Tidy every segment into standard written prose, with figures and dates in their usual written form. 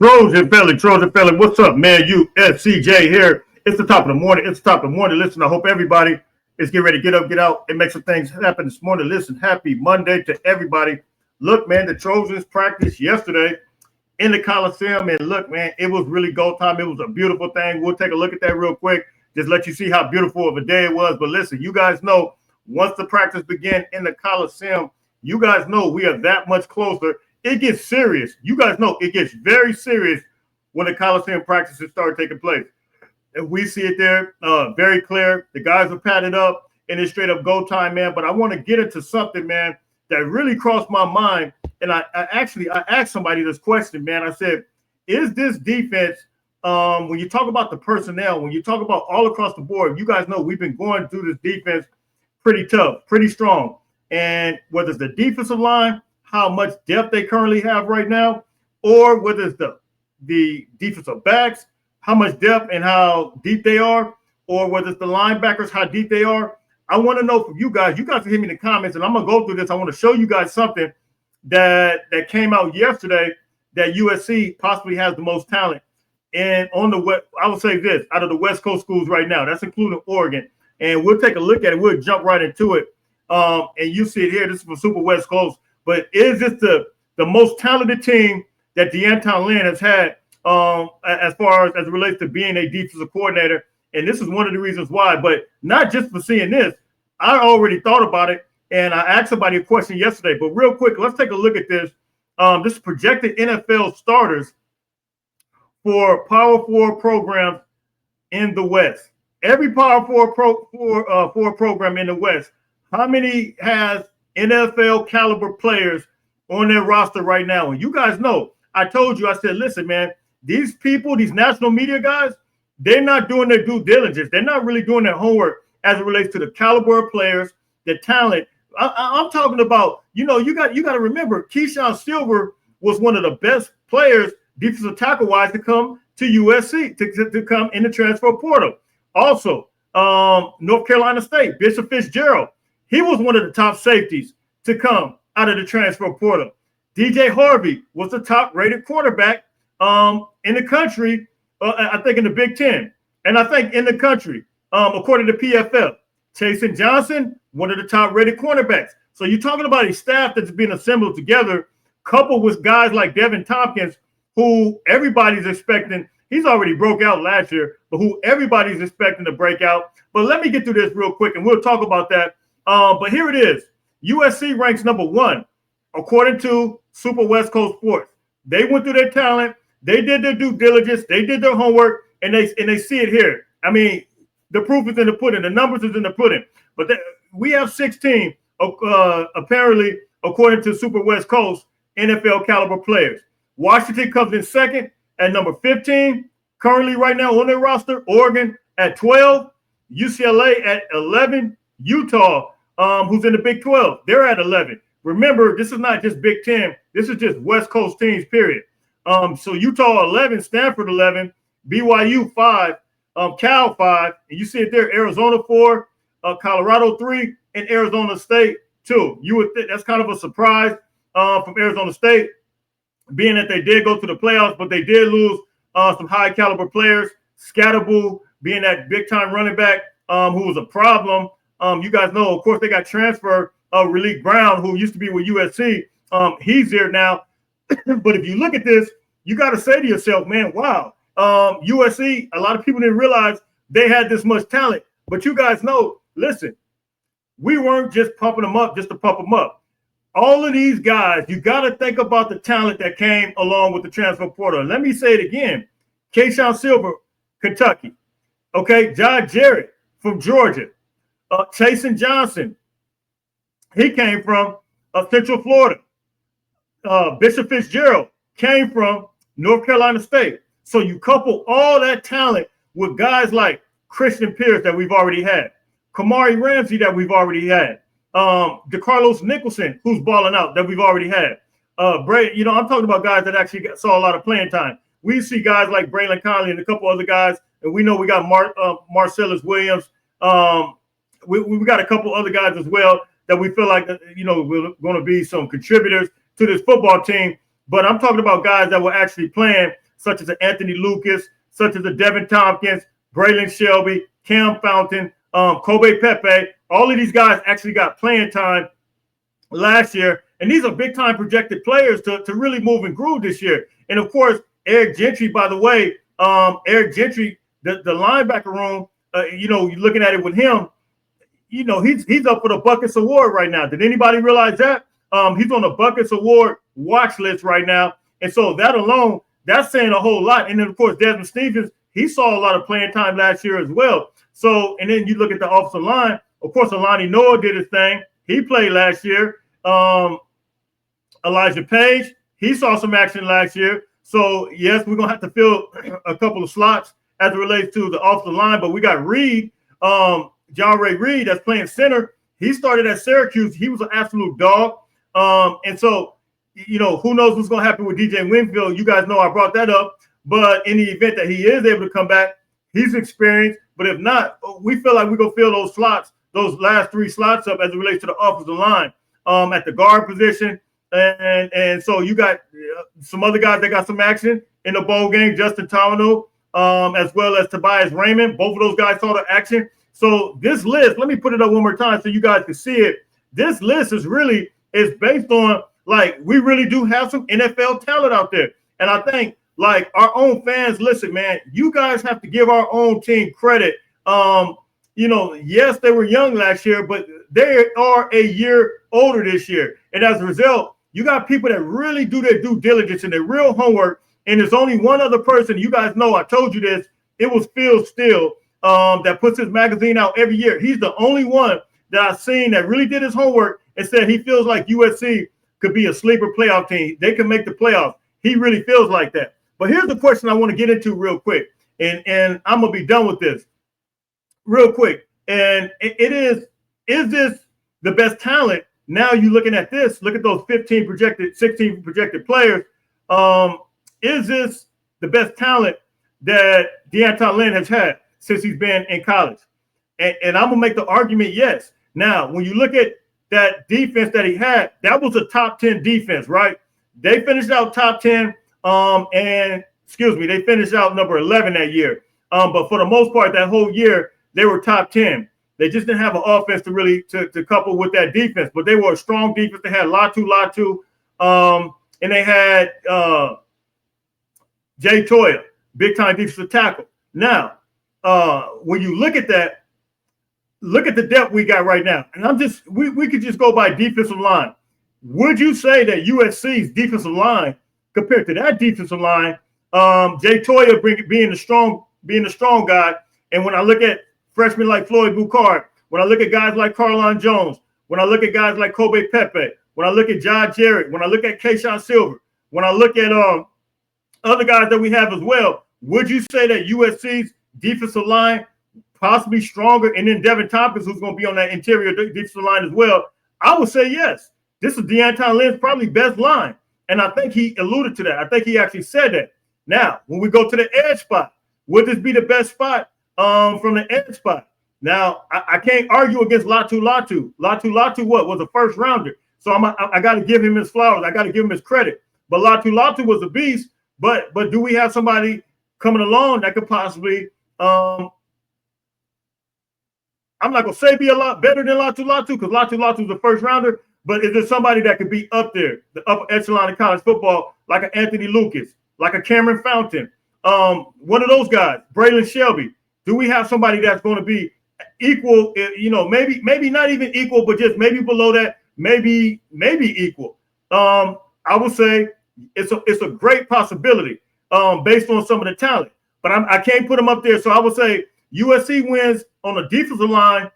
Trojan Felly, what's up, man? USCJ here. It's the top of the morning. It's the top of the morning. Listen, I hope everybody is getting ready to get up, get out, and make some things happen this morning. Listen, happy Monday to everybody. Look, man, the Trojans practiced yesterday in the Coliseum, and look, man, it was really go time. It was a beautiful thing. We'll take a look at that real quick, just let you see how beautiful of a day it was. But listen, you guys know once the practice began in the Coliseum, you guys know we are that much closer. It gets serious. You guys know it gets very serious when the Coliseum practices start taking place. And we see it there very clear. The guys are padded up and it's straight up go time, man. But I want to get into something, man, that really crossed my mind. And I asked somebody this question, man. I said, is this defense, when you talk about the personnel, when you talk about all across the board, you guys know we've been going through this defense pretty tough, pretty strong. And whether it's the defensive line, how much depth they currently have right now, or whether it's the defensive backs, how much depth and how deep they are, or whether it's the linebackers, how deep they are. I want to know from you guys. You guys can hit me in the comments, and I'm going to go through this. I want to show you guys something that came out yesterday that USC possibly has the most talent. And on the West, I will say this, out of the West Coast schools right now, that's including Oregon. And we'll take a look at it. We'll jump right into it. And you see it here. This is from Super West Coast. But is this the most talented team that Lynn has had as far as it relates to being a defensive coordinator? And this is one of the reasons why. But not just for seeing this. I already thought about it, and I asked somebody a question yesterday. But real quick, let's take a look at this. This is projected NFL starters for Power 4 programs in the West. Every Power 4 program in the West, how many has NFL caliber players on their roster right now? And you guys know, I told you, I said, listen, man, these people, these national media guys, they're not doing their due diligence. They're not really doing their homework as it relates to the caliber of players, the talent. I'm talking about, you got to remember, Keyshawn Silver was one of the best players, defensive tackle wise, to come to USC, to come in the transfer portal. Also, North Carolina State, Bishop Fitzgerald, he was one of the top safeties to come out of the transfer portal. DJ Harvey was the top-rated quarterback in the country, I think in the Big Ten, and I think in the country, according to PFF. Chasen Johnson, one of the top-rated cornerbacks. So you're talking about a staff that's been assembled together, coupled with guys like Devin Tompkins, who everybody's expecting. He's already broke out last year, but who everybody's expecting to break out. But let me get through this real quick, and we'll talk about that. But here it is. USC ranks number 1, according to Super West Coast Sports. They went through their talent. They did their due diligence. They did their homework, and they see it here. I mean, the proof is in the pudding. The numbers is in the pudding. But we have 16, apparently, according to Super West Coast, NFL caliber players. Washington comes in second at number 15. Currently, right now on their roster, Oregon at 12, UCLA at 11, Utah, who's in the Big 12, they're at 11. Remember, this is not just Big 10. This is just West Coast teams, period. So Utah 11, Stanford 11, BYU 5, Cal 5, and you see it there, Arizona 4, Colorado 3, and Arizona State 2. You would think that's kind of a surprise from Arizona State, being that they did go to the playoffs, but they did lose some high caliber players. Scatterboo being that big time running back who was a problem. You guys know, of course, they got transfer Raleek Brown, who used to be with USC. He's there now. But if you look at this, you got to say to yourself, man, wow, USC, a lot of people didn't realize they had this much talent. But you guys know, listen, we weren't just pumping them up just to pump them up. All of these guys, you got to think about the talent that came along with the transfer portal. And let me say it again. Keyshawn Silver, Kentucky. Okay, John Jarrett from Georgia. Chasen Johnson, he came from Central Florida. Bishop Fitzgerald came from North Carolina State. So you couple all that talent with guys like Christian Pierce that we've already had, Kamari Ramsey that we've already had, DeCarlos Nicholson, who's balling out, that we've already had. I'm talking about guys that actually saw a lot of playing time. We see guys like Braylon Conley and a couple other guys, and we know we got Marcellus Williams. We got a couple other guys as well that we feel like, we're going to be some contributors to this football team. But I'm talking about guys that were actually playing such as Anthony Lucas, such as Devin Tompkins, Braylon Shelby, Cam Fountain, Kobe Pepe. All of these guys actually got playing time last year. And these are big-time projected players to really move and groove this year. And, of course, Eric Gentry, by the way, Eric Gentry, the linebacker room, you're looking at it with him, he's up for the Buckets Award right now. Did anybody realize that? He's on the Buckets Award watch list right now. And so that alone, that's saying a whole lot. And then, of course, Desmond Stevens, he saw a lot of playing time last year as well. So, and then you look at the offensive line. Of course, Alani Noah did his thing. He played last year. Elijah Page, he saw some action last year. So, yes, we're going to have to fill a couple of slots as it relates to the offensive line. But we got Reed, John Ray Reed, that's playing center. He started at Syracuse. He was an absolute dog. And so, who knows what's going to happen with DJ Winfield. You guys know I brought that up. But in the event that he is able to come back, he's experienced. But if not, we feel like we're going to fill those slots, those last 3 slots up as it relates to the offensive line at the guard position. And so you got some other guys that got some action in the bowl game, Justin Tawano, as well as Tobias Raymond. Both of those guys saw the action. So this list, let me put it up one more time so you guys can see it. This list is based on, like, we really do have some NFL talent out there. And I think, like, our own fans, listen, man, you guys have to give our own team credit. Yes, they were young last year, but they are a year older this year. And as a result, you got people that really do their due diligence and their real homework. And there's only one other person, you guys know, I told you this, it was Phil Steele, that puts his magazine out every year. He's the only one that I've seen that really did his homework and said he feels like USC could be a sleeper playoff team. They can make the playoffs. He really feels like that. But here's the question I want to get into real quick. And I'm going to be done with this real quick. And it is this the best talent? Now you're looking at this, look at those 16 projected players. Is this the best talent that Deontay Lynn has had since he's been in college? And I'm going to make the argument, yes. Now, when you look at that defense that he had, that was a top 10 defense, right? They finished out top 10, they finished out number 11 that year. But for the most part, that whole year, they were top 10. They just didn't have an offense to really to couple with that defense. But they were a strong defense. They had Latu, and they had Jay Toya, big-time defensive tackle. Now, when you look at that, look at the depth we got right now. And we could just go by defensive line. Would you say that USC's defensive line compared to that defensive line, Jay Toya being the strong guy, and when I look at freshmen like Floyd Bucard, when I look at guys like Carlon Jones, when I look at guys like Kobe Pepe, when I look at John Jarrett, when I look at Kayshawn Silver, when I look at other guys that we have as well, would you say that USC's defensive line possibly stronger? And then Devin Tompkins, who's going to be on that interior defensive line as well, I would say yes. This is Deontay Lynn's probably best line. And I think he alluded to that. I think he actually said that. Now, when we go to the edge spot, would this be the best spot from the edge spot? Now, I can't argue against Latu. Latu was a first rounder. So I got to give him his flowers. I got to give him his credit. But Latu was a beast. But do we have somebody coming along that could possibly, I'm not going to say be a lot better than Latu because Latu was a first rounder. But is there somebody that could be up there, the upper echelon of college football, like an Anthony Lucas, like a Cameron Fountain, one of those guys, Braylon Shelby? Do we have somebody that's going to be equal, maybe not even equal, but just maybe below that, maybe equal? I would say it's a great possibility based on some of the talent, but I can't put them up there. So I would say USC wins on the defensive line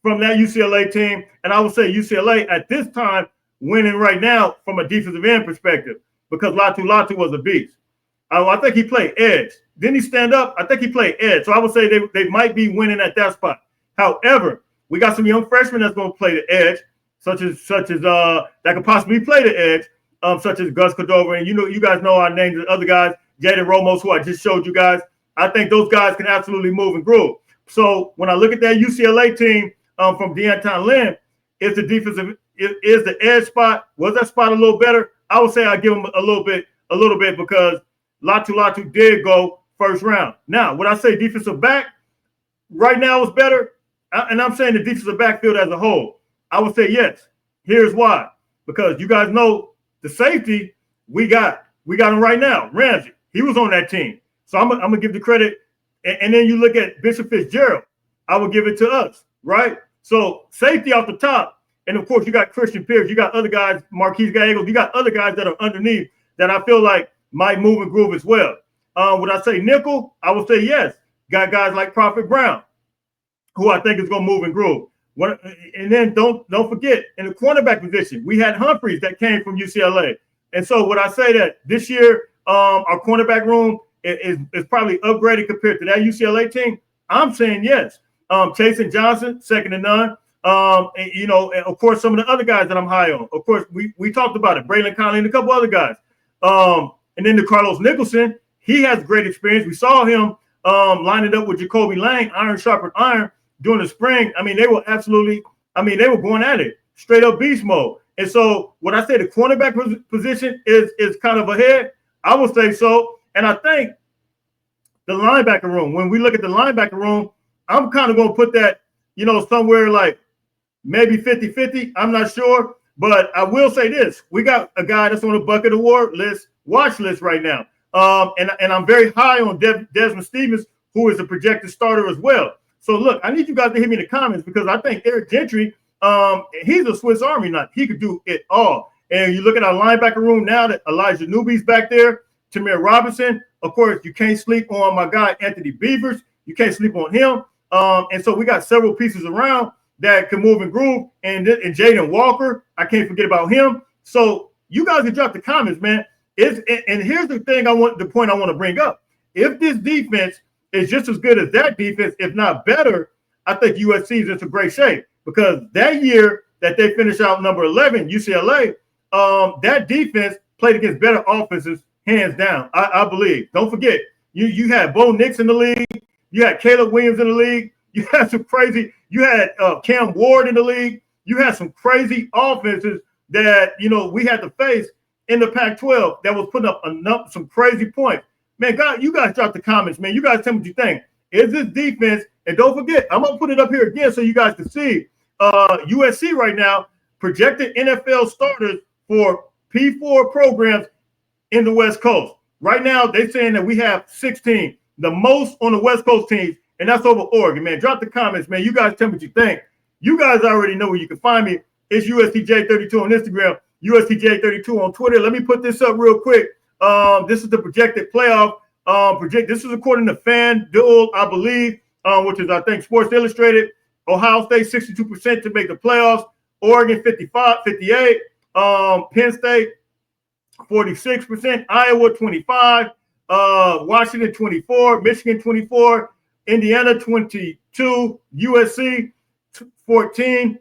from that UCLA team, and I would say UCLA at this time winning right now from a defensive end perspective because Latu was a beast. I think he played edge. Didn't he stand up? I think he played edge. So I would say they might be winning at that spot. However, we got some young freshmen that's going to play the edge, such as that could possibly play the edge, such as Gus Cordova. And you guys know our names and other guys, Jaden Ramos, who I just showed you guys. I think those guys can absolutely move and groove. So when I look at that UCLA team from Deontay Lynn, is the edge spot, was that spot a little better? I would say I give them a little bit because Latu did go first round. Now, would I say defensive back right now is better? And I'm saying the defensive backfield as a whole. I would say yes. Here's why. Because you guys know the safety we got him right now. Ramsey, he was on that team. So I'm gonna give the credit. And then you look at Bishop Fitzgerald. I would give it to us, right? So safety off the top. And of course, you got Christian Pierce. You got other guys, Marquise Gallegos. You got other guys that are underneath that I feel like might move and groove as well. Would I say nickel? I would say yes. Got guys like Prophet Brown, who I think is going to move and groove. And then don't forget, in the cornerback position, we had Humphreys that came from UCLA. And so would I say that this year our cornerback room is probably upgraded compared to that UCLA team? I'm saying yes. Chasen Johnson, second to none. And of course, some of the other guys that I'm high on. Of course, we talked about it. Braylon Conley and a couple other guys. And then the Carlos Nicholson, he has great experience. We saw him lining up with Jacoby Lang, iron sharpened iron, during the spring. I mean, they were going at it, straight up beast mode. And so what I say, the cornerback position is kind of ahead. I would say so. And I think the linebacker room, when we look at the linebacker room, I'm kind of going to put that, somewhere like maybe 50-50. I'm not sure. But I will say this. We got a guy that's on the Bucket Award watch list right now. And I'm very high on Desmond Stevens, who is a projected starter as well. So, look, I need you guys to hit me in the comments because I think Eric Gentry, he's a Swiss Army knife. He could do it all. And you look at our linebacker room now that Elijah Newby's back there, Tamir Robinson. Of course, you can't sleep on my guy, Anthony Beavers. You can't sleep on him. And so we got several pieces around that can move and groove. And Jaden Walker, I can't forget about him. So you guys can drop the comments, man. And here's the point I want to bring up. If this defense is just as good as that defense, if not better, I think USC is in some great shape because that year that they finished out number 11, UCLA, that defense played against better offenses, hands down, I believe. Don't forget, you had Bo Nix in the league. You had Caleb Williams in the league. You had Cam Ward in the league. You had some crazy offenses that, we had to face in the Pac-12 that was putting up some crazy points. Man, God, you guys drop the comments, man. You guys tell me what you think. Is this defense, and don't forget, I'm going to put it up here again so you guys can see, USC right now, projected NFL starters for P4 programs in the West Coast. Right now, they're saying that we have 16, the most on the West Coast teams, and that's over Oregon, man. Drop the comments, man. You guys tell me what you think. You guys already know where you can find me. It's USCJ32 on Instagram, USCJ32 on Twitter. Let me put this up real quick. This is the projected playoff. This is according to FanDuel, I believe, which is, I think, Sports Illustrated. Ohio State, 62% to make the playoffs. Oregon, 58. Penn State, 46%. Iowa, 25. Washington, 24. Michigan, 24. Indiana, 22. USC, 14.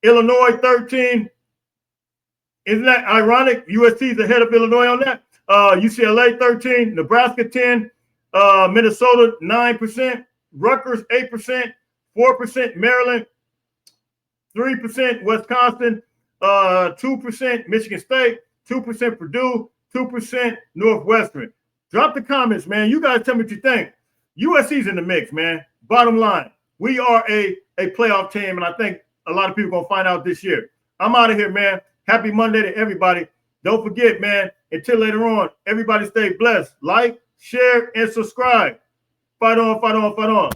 Illinois, 13. Isn't that ironic? USC is ahead of Illinois on that. UCLA 13, Nebraska 10, Minnesota 9%, Rutgers 8%, 4% Maryland, 3% Wisconsin, 2% Michigan State, 2% Purdue, 2% Northwestern. Drop the comments, man. You guys tell me what you think. USC's in the mix, man. Bottom line, we are a playoff team, and I think a lot of people are going to find out this year. I'm out of here, man. Happy Monday to everybody. Don't forget, man, until later on, everybody stay blessed. Like, share, and subscribe. Fight on, fight on, fight on.